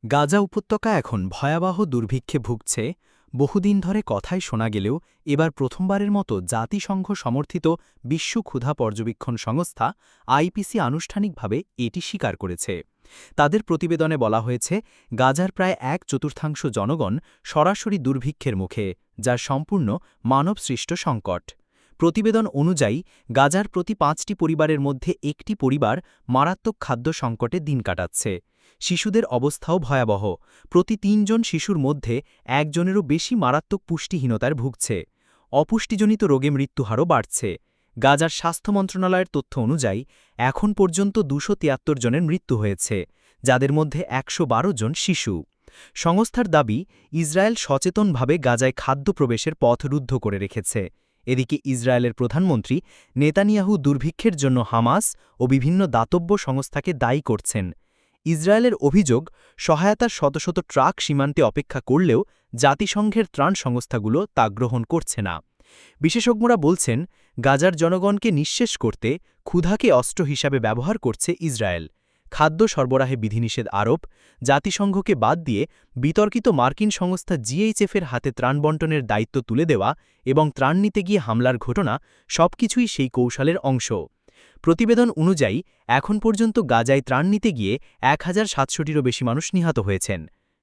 গাজা উপত্যকা এখন ভয়াবহ দুর্ভিক্ষে ভুগছে। বহুদিন ধরে কথাই শোনা গেলেও এবার প্রথমবারের মতো জাতিসংঘ সমর্থিত বিশ্ব ক্ষুধা পর্যবেক্ষণ সংস্থা আইপিসি আনুষ্ঠানিকভাবে এটি স্বীকার করেছে। তাদের প্রতিবেদনে বলা হয়েছে, গাজার প্রায় ১/৪ জনগণ সরাসরি দুর্ভিক্ষের মুখে, যা সম্পূর্ণ মানবসৃষ্ট সংকট। প্রতিবেদন অনুযায়ী গাজার প্রতি ৫টি পরিবারের মধ্যে একটি পরিবার মারাত্মক খাদ্য সংকটে দিন কাটাচ্ছে। শিশুদের অবস্থাও ভয়াবহ। প্রতি ৩ জন শিশুর মধ্যে একজনেরও বেশি মারাত্মক পুষ্টিহীনতায় ভুগছে। অপুষ্টিজনিত রোগে মৃত্যুহারও বাড়ছে। গাজার স্বাস্থ্য মন্ত্রণালয়ের তথ্য অনুযায়ী এখন পর্যন্ত ২৭৩ জনের মৃত্যু হয়েছে, যাদের মধ্যে ১১২ জন শিশু। সংস্থার দাবি, ইসরায়েল সচেতনভাবে গাজায় খাদ্য প্রবেশের পথ রুদ্ধ করে রেখেছে। এদিকে ইসরায়েলের প্রধানমন্ত্রী নেতানিয়াহু দুর্ভিক্ষের জন্য হামাস ও বিভিন্ন দাতব্য সংস্থাকে দায়ী করছেন। ইসরায়েলের অভিযোগ, সহায়তার শত শত ট্রাক সীমান্তে অপেক্ষা করলেও জাতিসংঘের ত্রাণ সংস্থাগুলো তা গ্রহণ করছে না। বিশেষজ্ঞরা বলছেন, গাজার জনগণকে নিঃশেষ করতে ক্ষুধাকে অস্ত্র হিসাবে ব্যবহার করছে ইসরায়েল। খাদ্য সরবরাহে বিধিনিষেধ আরোপ, জাতিসংঘকে বাদ দিয়ে বিতর্কিত মার্কিন সংস্থা জিএইচএফের হাতে ত্রাণ বণ্টনের দায়িত্ব তুলে দেওয়া এবং ত্রাণ নিতে গিয়ে হামলার ঘটনা সবকিছুই সেই কৌশলের অংশ। প্রতিবেদন অনুযায়ী এখন পর্যন্ত গাজায় ত্রাণ নিতে গিয়ে ১,৭০০টিরও বেশি মানুষ নিহত হয়েছেন।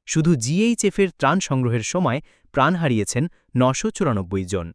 শুধু জিএইচএফের ত্রাণ সংগ্রহের সময় প্রাণ হারিয়েছেন ৯৯৪ জন।